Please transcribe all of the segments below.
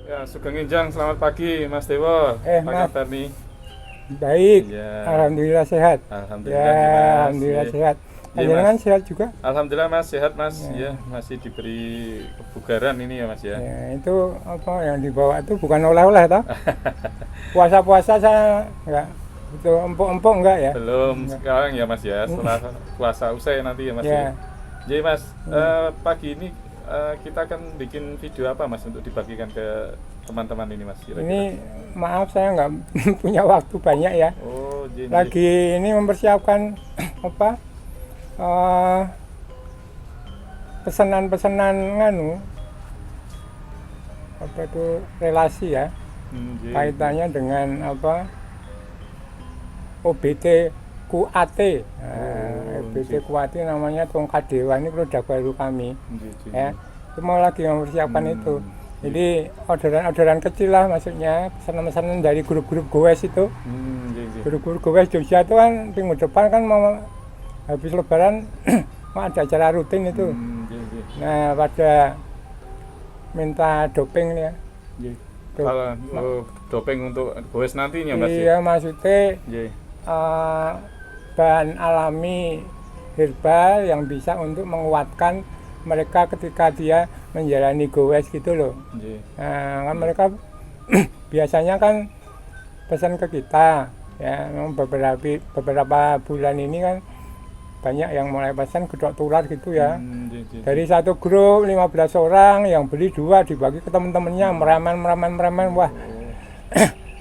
Ya, Sugeng Injang, selamat pagi Mas Dewo. Apa Mas. kabar nih? Baik, Ya. Alhamdulillah sehat. Alhamdulillah Ya, nih, Mas. Alhamdulillah Ya. sehat. Ya, Panjenengan Mas. sehat juga? Alhamdulillah Mas, sehat Mas. Ya. Ya, masih diberi kebugaran ini ya Mas ya. Ya, itu apa yang dibawa itu bukan oleh-oleh toh? Puasa-puasa saya enggak itu empuk-empuk enggak ya? Belum Enggak. sekarang ya Mas ya, setelah puasa usai nanti ya Mas ya. Ya. Jadi Mas, pagi ini kita akan bikin video apa Mas untuk dibagikan ke teman-teman ini Mas kira-kira? Ini maaf saya nggak punya waktu banyak ya. Oh, jadi Lagi ini mempersiapkan apa? Pesanan-pesanan nganu apa itu relasi ya, jadi. kaitannya dengan apa OBT QAT. OBT QAT namanya tongkat dewa, ini produk baru kami Jadi. ya. Itu mau lagi mempersiapkan itu. Jadi orderan-orderan kecil lah, maksudnya pesanan-pesanan dari grup-grup goes itu. Jadi. Grup-grup goes Jogja itu kan minggu depan kan mau habis lebaran mau ada acara rutin itu. Jadi. Nah, pada minta doping ya. Jadi. Kalau doping untuk goes nantinya Mas ya. Iya, maksudnya Jadi. bahan alami herbal yang bisa untuk menguatkan mereka ketika dia menjalani goes gitu loh. Jadi. Nah, kan mereka biasanya kan pesan ke kita ya, memang beberapa bulan ini kan banyak yang mulai pesan gedok tular gitu ya. Dari satu grup 15 orang yang beli 2 dibagi ke teman-temannya, meremen wah.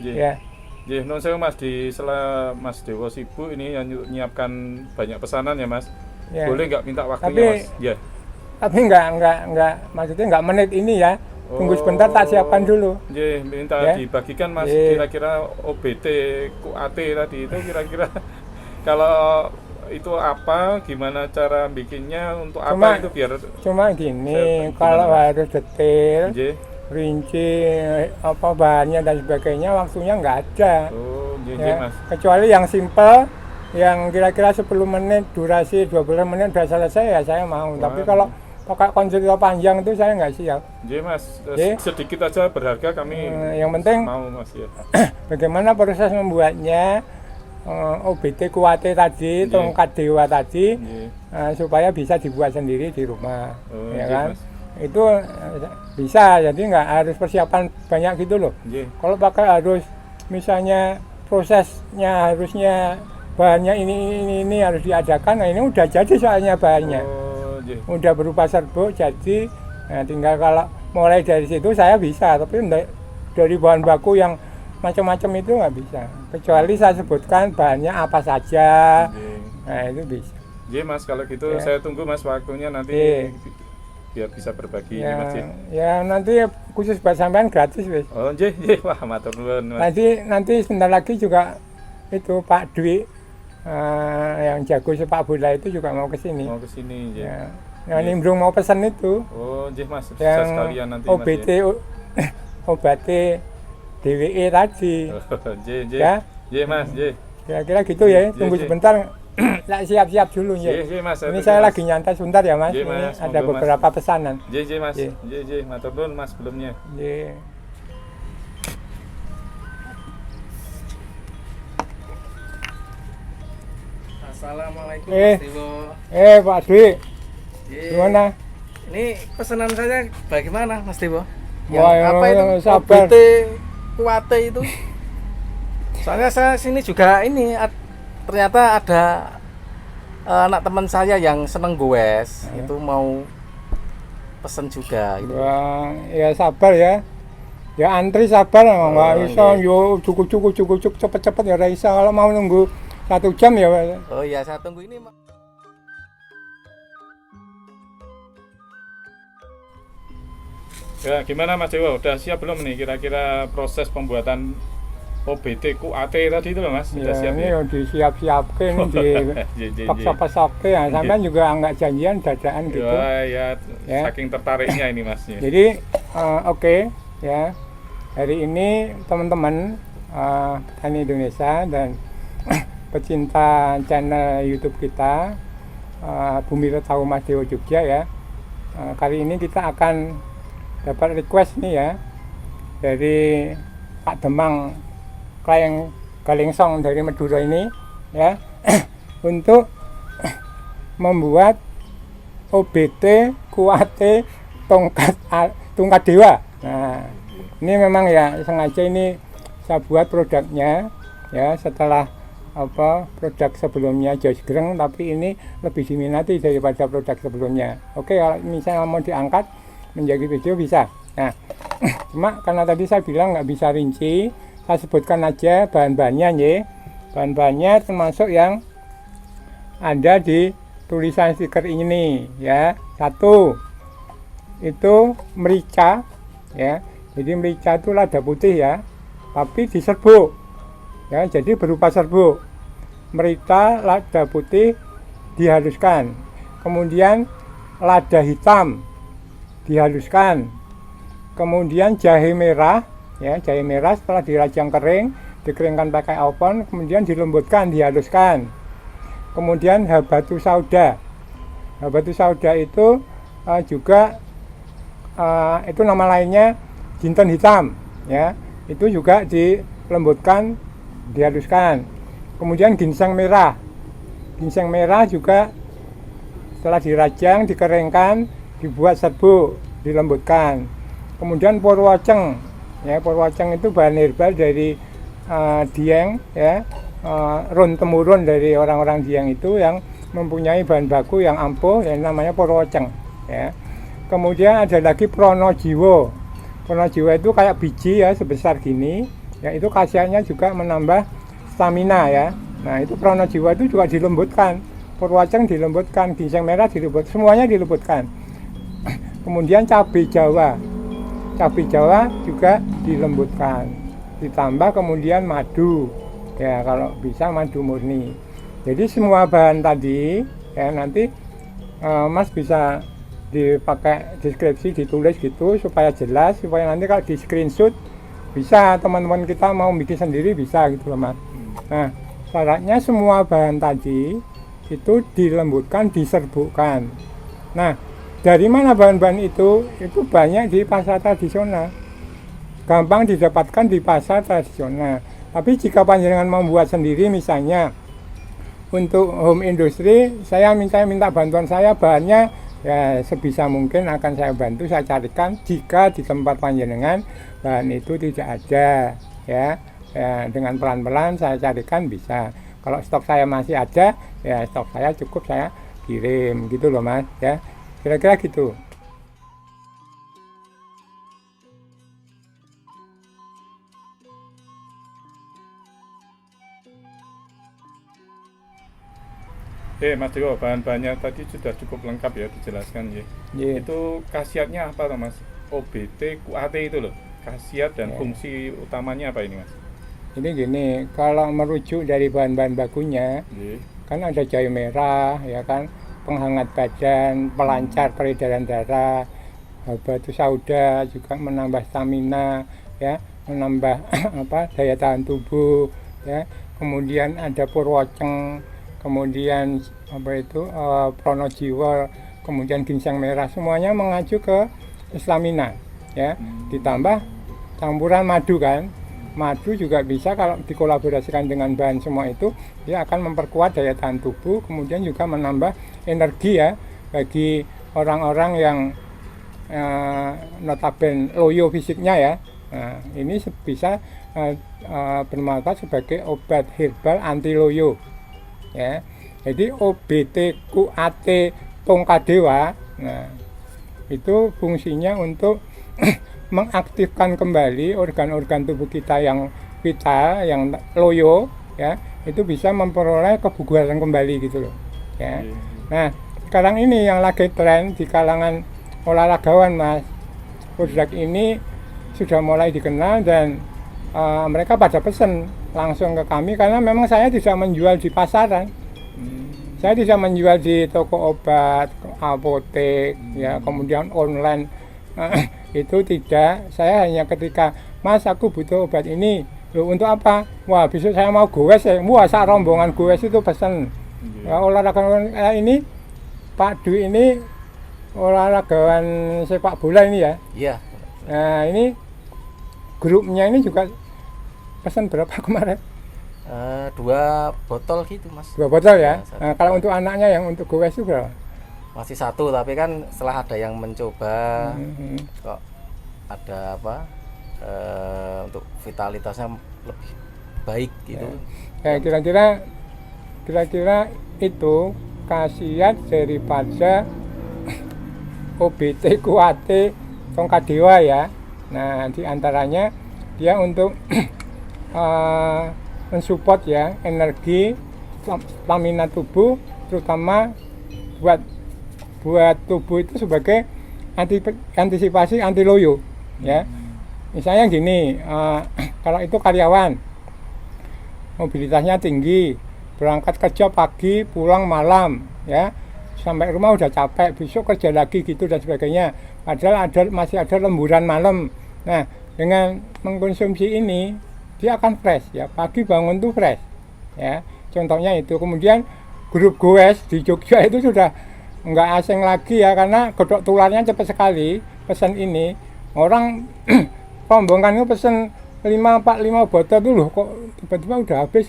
Ya. Jadi, non saya Mas, di sela Mas Dewo sibuk ini yang nyiapkan banyak pesanan ya Mas. Ya. Boleh nggak minta waktunya Mas? Ya. Tapi enggak maksudnya enggak menit ini ya. Tunggu sebentar tak siapkan dulu. Jadi minta Ya. dibagikan Mas, Ya. kira-kira OBT QAT tadi itu kira-kira kalau itu apa, gimana cara bikinnya, untuk apa itu biar Cuma gini, kalau harus detail, J. rinci apa bahannya dan sebagainya, waktunya nggak ada. Oh, J, Ya. Mas. Kecuali yang simple, yang kira-kira 10 menit durasi, 12 menit sudah selesai ya saya mau. Wah. Tapi kalau pakai konsep panjang itu saya nggak siap. J, Mas, J. sedikit aja berharga kami Yang penting mau Mas ya. bagaimana proses membuatnya, OBT QAT tadi, J. tongkat dewa tadi, J. supaya bisa dibuat sendiri di rumah. Oh, Ya J, kan? Mas. Itu bisa, jadi nggak harus persiapan banyak gitu loh. J. Kalau pakai harus misalnya prosesnya harusnya bahannya ini dari diadakan, nah ini udah jadi soalnya bahannya, Oh, J. udah berupa serbuk jadi. Nah, tinggal kalau mulai dari situ saya bisa, tapi dari bahan baku yang macam-macam itu nggak bisa, kecuali saya sebutkan bahannya apa saja. J. Nah itu bisa. J, Mas, kalau gitu Ya. saya tunggu Mas waktunya nanti J. biar bisa berbagi ini Ya, Mas J. ya nanti khusus buat sampean gratis wis. Oh, J, J, wah matur nuwun Mas. Nanti sebentar lagi juga itu Pak Dwi yang jago sepak bola itu juga mau ke sini. Mau ke sini J. Ya, yang nimbrung mau pesan itu Oh, J, Mas, bisa yang sekalian nanti OBT Mas. obat DWE tadi. Oh, J, J. Ya. J, Mas, J. Kira-kira gitu ya. J, Tunggu J. sebentar. Lah siap-siap dulu J, ya. J, Mas. Ini tunggu, saya Mas. lagi nyantai sebentar ya Mas. J, Ini Mas, ada monggo, Mas. beberapa pesanan. J, J, Mas. J. J, matur nuwun Mas sebelumnya. Iya. Assalamualaikum Eh. Mas Dewo. Pak Dwi, Ye. gimana? Ini pesanan saya bagaimana Mas Dewo? Wah, apa itu? sabar. OBT QAT itu. Soalnya saya sini juga ini ternyata ada anak teman saya yang seneng goes, itu mau pesen juga gitu. Wah, ya sabar ya. Ya antri sabar, nggak bisa yo cukup cepet-cepet ya ora iso. Kalau mau nunggu 1 jam ya. Oh iya, saya tunggu ini. Ya, gimana Mas Dewo? Udah siap belum nih kira-kira proses pembuatan OBT QAT tadi itu loh Mas? Sudah Ya, siap ini ya? yang disiap-siapkan, J. dipaksa-paksakan. Ya, sampean juga nggak janjian dadaan gitu. Ya, Ya. saking tertariknya ini Mas. Ya. Jadi oke, ya hari ini teman-teman petani Indonesia dan pecinta channel YouTube kita Bumi Tahu Mas Dewo Jogja ya, kali ini kita akan dapat request nih ya, dari Pak Demang Kleng Galengsong dari Madura ini ya untuk membuat OBT Kuate Tongkat Dewa. Nah, ini memang ya sengaja ini saya buat produknya ya setelah produk sebelumnya Joyce Greng, tapi ini lebih diminati daripada produk sebelumnya. Oke, kalau misalnya mau diangkat menjadi video bisa. Nah, cuma karena tadi saya bilang nggak bisa rinci, saya sebutkan aja bahan-bahannya ya. Bahan-bahannya termasuk yang ada di tulisan stiker ini ya. Satu itu merica ya. Jadi merica itu lada putih ya, tapi diserbuk ya, jadi berupa serbuk. Merica lada putih dihaluskan, kemudian lada hitam dihaluskan, kemudian jahe merah ya, jahe merah setelah dirajang kering, dikeringkan pakai oven, kemudian dilembutkan, dihaluskan. Kemudian habatu sauda. Habatu sauda itu juga itu nama lainnya jinten hitam ya, itu juga dilembutkan, dihaluskan. Kemudian ginseng merah. Ginseng merah juga setelah dirajang, dikeringkan, dibuat serbuk, dilembutkan. Kemudian porwoceng. Ya, porwoceng itu bahan herbal dari Dieng ya. Run temurun dari orang-orang Dieng itu yang mempunyai bahan baku yang ampuh yang namanya porwoceng ya. Kemudian ada lagi pronojiwo. Pronojiwo itu kayak biji ya, sebesar gini. Ya, itu khasiatnya juga menambah stamina ya. Nah, itu pronojiwo itu juga dilembutkan. Porwoceng dilembutkan, ginseng merah dilembutkan, semuanya dilembutkan. Kemudian cabai Jawa. Cabai Jawa juga dilembutkan. Ditambah kemudian madu. Ya, kalau bisa madu murni. Jadi semua bahan tadi ya nanti Mas bisa dipakai deskripsi, ditulis gitu supaya jelas, supaya nanti kalau di screenshot bisa teman-teman kita mau bikin sendiri bisa gitu loh Mas. Nah, syaratnya semua bahan tadi itu dilembutkan, diserbukkan. Nah, dari mana bahan-bahan itu? Itu banyak di pasar tradisional. Gampang didapatkan di pasar tradisional. Tapi jika panjenengan membuat sendiri, misalnya untuk home industry, saya minta bantuan saya, bahannya ya sebisa mungkin akan saya bantu, saya carikan. Jika di tempat panjenengan bahan itu tidak ada ya, dengan pelan-pelan saya carikan bisa. Kalau stok saya masih ada, ya stok saya cukup saya kirim gitu loh Mas ya. Kira-kira gitu. Mas Dewo, bahan-bahannya tadi sudah cukup lengkap ya dijelaskan ya. Yeah. Itu khasiatnya apa Mas? OBT QAT itu loh. Khasiat dan fungsi utamanya apa ini Mas? Ini gini, kalau merujuk dari bahan-bahan bakunya, kan ada jahe merah, ya kan, penghangat badan, pelancar peredaran darah, habatu sauda juga menambah stamina, ya, menambah daya tahan tubuh, ya. Kemudian ada porwoceng, kemudian pronojiwo, kemudian ginseng merah, semuanya mengacu ke stamina, ya. Ditambah campuran madu kan. Madu juga bisa kalau dikolaborasikan dengan bahan semua itu, dia akan memperkuat daya tahan tubuh, kemudian juga menambah energi ya bagi orang-orang yang notabene loyo fisiknya ya. Nah, ini bisa bermanfaat sebagai obat herbal anti loyo ya. Jadi OBT QAT Tongkat Dewa, nah itu fungsinya untuk mengaktifkan kembali organ-organ tubuh kita yang vital, yang loyo, ya, itu bisa memperoleh kebugaran kembali gitu loh, ya. Nah, sekarang ini yang lagi tren di kalangan olahragawan Mas, produk ini sudah mulai dikenal dan mereka pada pesen langsung ke kami karena memang saya tidak menjual di pasaran. Saya tidak menjual di toko obat, apotek, ya, kemudian online. Itu tidak, saya hanya ketika Mas aku butuh obat ini, loh untuk apa? Wah besok saya mau goes ya, wah sak rombongan goes itu pesen. Olahragawan ini Pak Dwi ini olahragawan sepak bola ini ya. Iya. Nah ini grupnya ini juga pesan berapa kemarin? 2 botol gitu mas. 2 botol ya. Ya, satu Nah, kalau untuk anaknya yang untuk goes itu berapa? Masih 1, tapi kan setelah ada yang mencoba kok ada apa untuk vitalitasnya lebih baik gitu. Ya, kira-kira itu khasiat daripada OBT kuate tongkat dewa ya. Nah, diantaranya dia untuk mensupport ya energi stamina tubuh, terutama buat tubuh itu sebagai antisipasi anti loyo ya. Misalnya gini, kalau itu karyawan mobilitasnya tinggi, berangkat kerja pagi pulang malam ya, sampai rumah udah capek, besok kerja lagi gitu dan sebagainya, padahal masih ada lemburan malam. Nah, dengan mengkonsumsi ini dia akan fresh ya, pagi bangun tuh fresh ya, contohnya itu. Kemudian grup goes di Jogja itu sudah nggak asing lagi ya, karena godok tularnya cepat sekali. Pesan ini orang rombongan itu pesan 5 botol tuh loh, kok tiba-tiba udah habis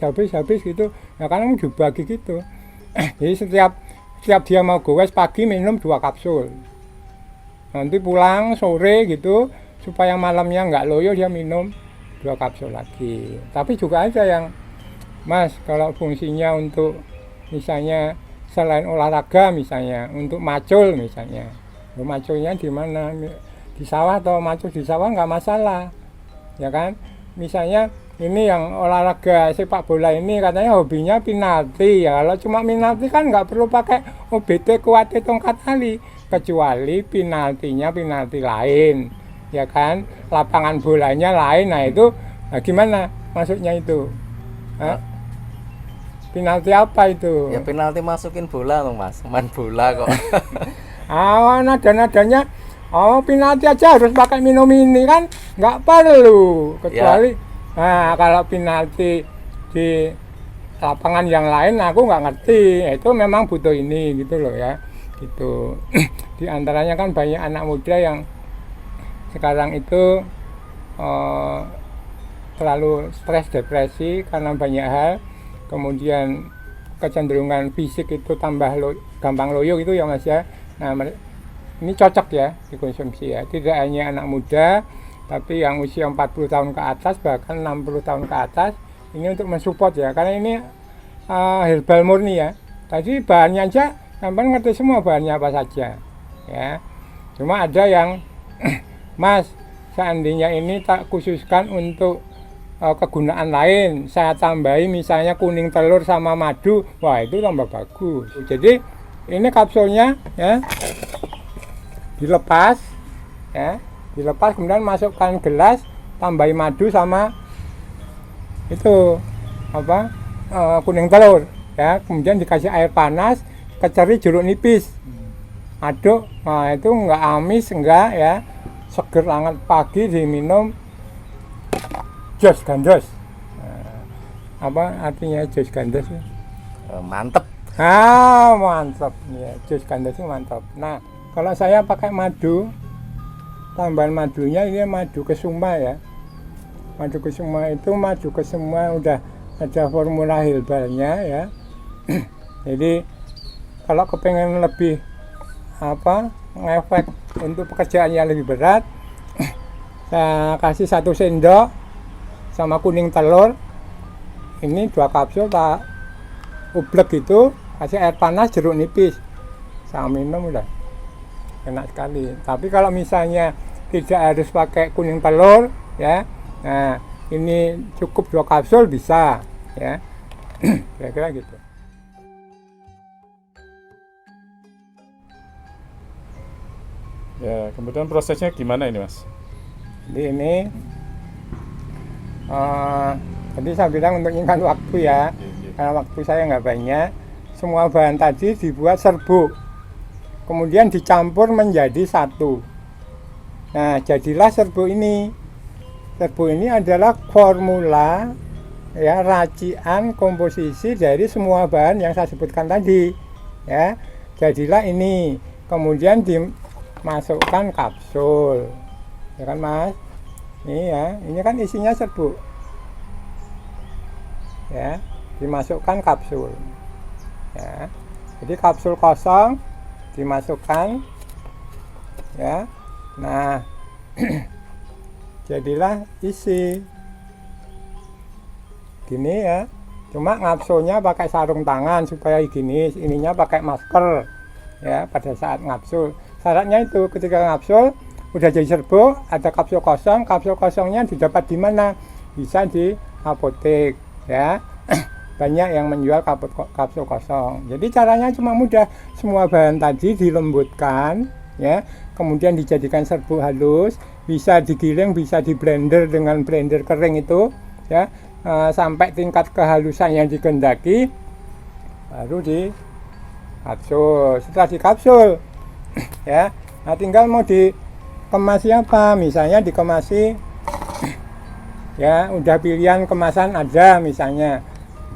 gitu ya, karena dibagi gitu. Jadi setiap dia mau goes pagi minum 2 kapsul, nanti pulang sore gitu, supaya malamnya nggak loyo dia minum 2 kapsul lagi. Tapi juga ada yang mas, kalau fungsinya untuk misalnya selain olahraga, misalnya untuk macul misalnya, maculnya di mana, di sawah atau macul di sawah nggak masalah ya kan. Misalnya ini yang olahraga sepak bola ini katanya hobinya penalti ya, kalau cuma penalti kan nggak perlu pakai OBT kuate tongkat tali, kecuali penaltinya penalti lain ya kan, lapangan bolanya lain. Nah itu gimana maksudnya itu? Penalti apa itu? Ya penalti masukin bola loh mas, main bola kok. Nada-nadanya penalti aja harus pakai minum ini kan, nggak perlu, kecuali ya. Nah kalau penalti di lapangan yang lain aku nggak ngerti, itu memang butuh ini gitu loh ya gitu. Di antaranya kan banyak anak muda yang sekarang itu terlalu stres depresi karena banyak hal, kemudian kecenderungan fisik itu tambah gampang loyo gitu ya mas ya. Nah ini cocok ya dikonsumsi ya, tidak hanya anak muda tapi yang usia 40 tahun ke atas, bahkan 60 tahun ke atas, ini untuk mensupport ya, karena ini herbal murni ya. Tadi bahannya aja sampai ngerti semua bahannya apa saja ya. Cuma ada yang mas, seandainya ini tak khususkan untuk kegunaan lain, saya tambahi misalnya kuning telur sama madu, wah itu tambah bagus. Jadi ini kapsulnya ya dilepas ya, dilepas kemudian masukkan gelas, tambahi madu sama itu apa kuning telur ya, kemudian dikasih air panas, keceri jeruk nipis, aduk. Nah itu enggak amis, enggak ya, seger hangat, pagi diminum jos gandos. Apa artinya jos gandos? Mantep. Mantap ya, jos gandos itu mantap. Nah kalau saya pakai madu, tambahan madunya ini madu kesuma ya. Madu kesuma itu udah ada formula herbalnya ya. Jadi kalau kepengen lebih ngefek untuk pekerjaan yang lebih berat, saya kasih 1 sendok sama kuning telur, ini 2 kapsul tak ublek gitu, kasih air panas, jeruk nipis, saya minum udah enak sekali. Tapi kalau misalnya tidak harus pakai kuning telur ya, nah ini cukup 2 kapsul bisa ya. Kira-kira gitu. Ya, kemudian prosesnya gimana ini mas? Jadi ini tadi saya bilang untuk nyingkat waktu ya, karena waktu saya nggak banyak. Semua bahan tadi dibuat serbuk, kemudian dicampur menjadi satu. Nah jadilah serbuk ini. Serbuk ini adalah formula ya, racian komposisi dari semua bahan yang saya sebutkan tadi ya. Jadilah ini, kemudian dimasukkan kapsul ya kan mas. Iya, ini kan isinya serbuk. Ya, dimasukkan kapsul. Ya. Jadi kapsul kosong dimasukkan, ya. Nah, jadilah isi. Gini ya. Cuma ngapsulnya pakai sarung tangan supaya higienis, ininya pakai masker. Ya, pada saat ngapsul. Syaratnya itu ketika ngapsul udah jadi serbuk, ada kapsul kosongnya didapat di mana? Bisa di apotek, ya. Banyak yang menjual kapsul kosong. Jadi caranya cuma mudah, semua bahan tadi dilembutkan, ya, kemudian dijadikan serbuk halus, bisa digiling, bisa di blender dengan blender kering itu, ya, sampai tingkat kehalusan yang dikehendaki, baru di kapsul. Setelah di kapsul, ya, nah tinggal mau dikemasi apa, misalnya dikemasi, ya, udah pilihan kemasan ada misalnya.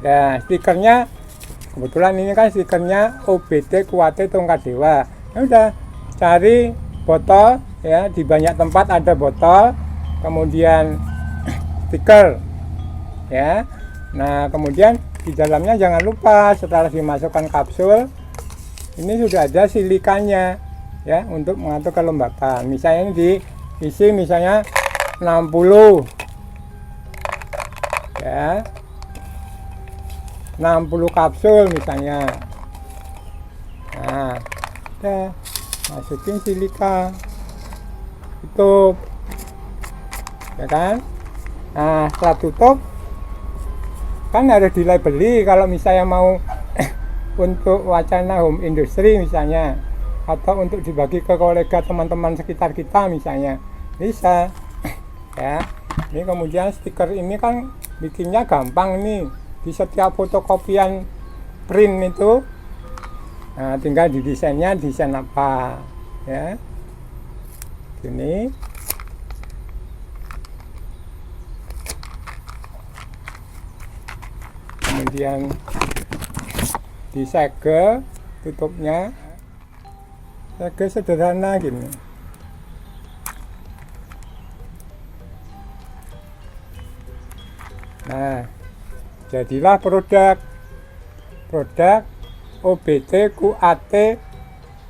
Ya, stikernya kebetulan ini kan stikernya OBT Kuwate Tongkat Dewa. Ya udah, cari botol, ya, di banyak tempat ada botol, kemudian stiker, ya. Nah, kemudian di dalamnya jangan lupa setelah dimasukkan kapsul ini sudah ada silikanya, ya, untuk mengatur kelembapan. Misalnya ini diisi misalnya 60, ya, 60 kapsul misalnya. Nah, udah masukin silika, tutup, ya kan. Nah, setelah tutup kan harus dilabeli kalau misalnya mau untuk wacana home industry misalnya, atau untuk dibagi ke kolega teman-teman sekitar kita misalnya, bisa, ya. Ini kemudian stiker ini kan bikinnya gampang nih, di setiap fotokopian print itu, nah, tinggal di desainnya desain apa, ya, gini. Kemudian disegel tutupnya, segel sederhana gini. Nah, jadilah produk OBT Kuwate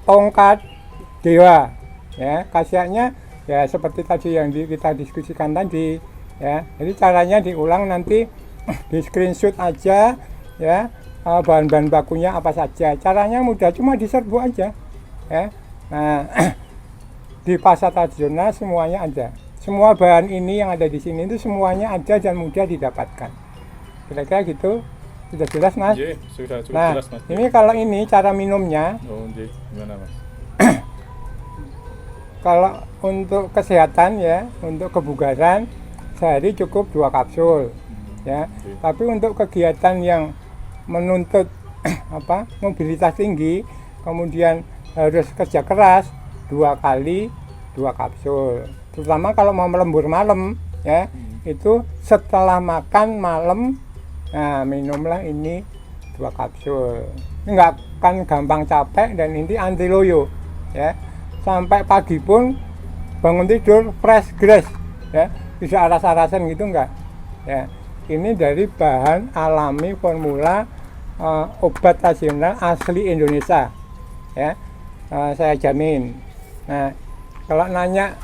Tongkat Dewa, ya. Khasiatnya ya seperti tadi yang kita diskusikan tadi, ya. Jadi caranya diulang nanti di screenshot aja, ya, bahan-bahan bakunya apa saja. Caranya mudah, cuma diserbu aja, ya. Nah, di pasar tradisional semuanya ada. Semua bahan ini yang ada di sini itu semuanya ada dan mudah didapatkan. Kira-kira gitu. Sudah jelas, Mas? Iya, sudah Nah, jelas, Mas. ini kalau ini cara minumnya, Oh, iya. Gimana, Mas? kalau untuk kesehatan, ya, untuk kebugaran sehari cukup 2 kapsul, ya. Tapi untuk kegiatan yang menuntut mobilitas tinggi, kemudian harus kerja keras, 2 kali 2 kapsul. Terutama kalau mau melembur malam, ya, itu setelah makan malam, nah, minumlah ini 2 kapsul. Ini nggak akan gampang capek dan ini anti loyo, ya. Sampai pagi pun bangun tidur fresh grass, ya, bisa aras-arasan gitu enggak, ya. Ini dari bahan alami formula obat tradisional asli Indonesia, ya. Saya jamin. Nah, kalau nanya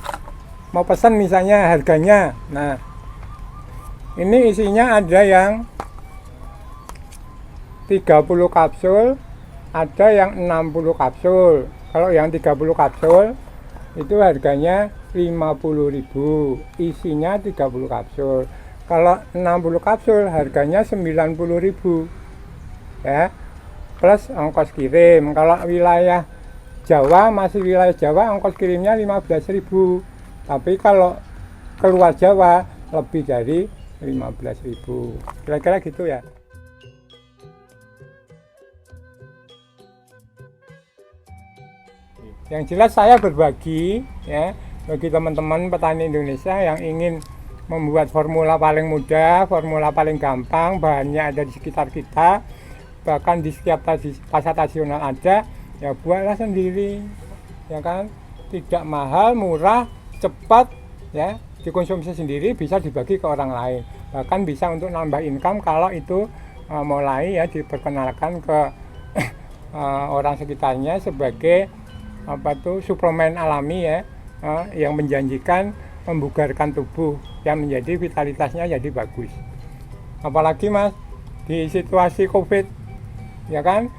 mau pesan misalnya harganya, nah, ini isinya ada yang 30 kapsul, ada yang 60 kapsul. Kalau yang 30 kapsul itu harganya 50.000, isinya 30 kapsul. Kalau 60 kapsul harganya 90.000, ya, plus ongkos kirim. Kalau wilayah Jawa, masih wilayah Jawa, ongkos kirimnya 15.000. Tapi kalau keluar Jawa lebih dari 15.000. Kira-kira gitu, ya. Yang jelas saya berbagi, ya, bagi teman-teman petani Indonesia yang ingin membuat formula paling mudah, formula paling gampang, bahannya ada di sekitar kita, bahkan di setiap pasar tradisional ada, ya buatlah sendiri, ya kan, tidak mahal, murah, cepat, ya, dikonsumsi sendiri, bisa dibagi ke orang lain. Bahkan bisa untuk nambah income kalau itu mulai ya diperkenalkan ke orang sekitarnya sebagai suplemen alami ya, yang menjanjikan membugarkan tubuh, yang menjadi vitalitasnya jadi bagus. Apalagi Mas di situasi COVID ya kan,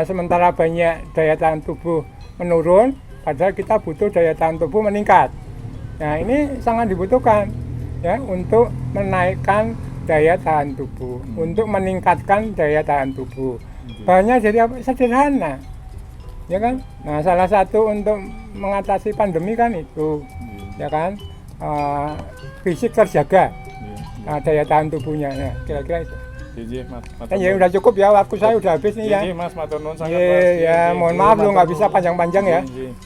sementara banyak daya tahan tubuh menurun, padahal kita butuh daya tahan tubuh meningkat. Nah ini sangat dibutuhkan ya untuk menaikkan daya tahan tubuh, untuk meningkatkan daya tahan tubuh. Bahannya jadi apa? Sederhana, ya kan? Nah salah satu untuk mengatasi pandemi kan itu, ya kan, fisik terjaga, daya tahan tubuhnya, ya, kira-kira itu. Mas. Kan ya udah cukup ya, waktu saya udah habis nih ya. Mas, matur nuwun sangat Mas. Ya, mohon maaf lu nggak bisa panjang-panjang ya.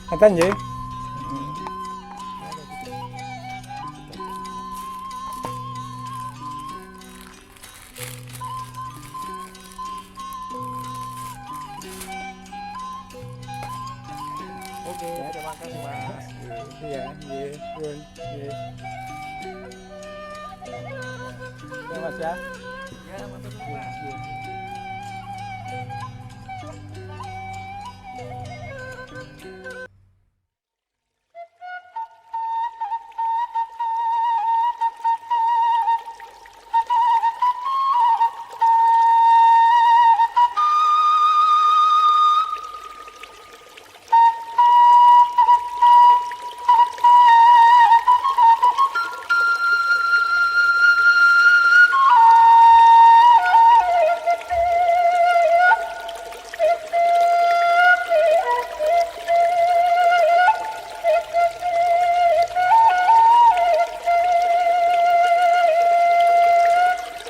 Ngaten nggih. Oke, terima kasih Mas. Iya, nggih, pun, nggih. Ya Mas ya.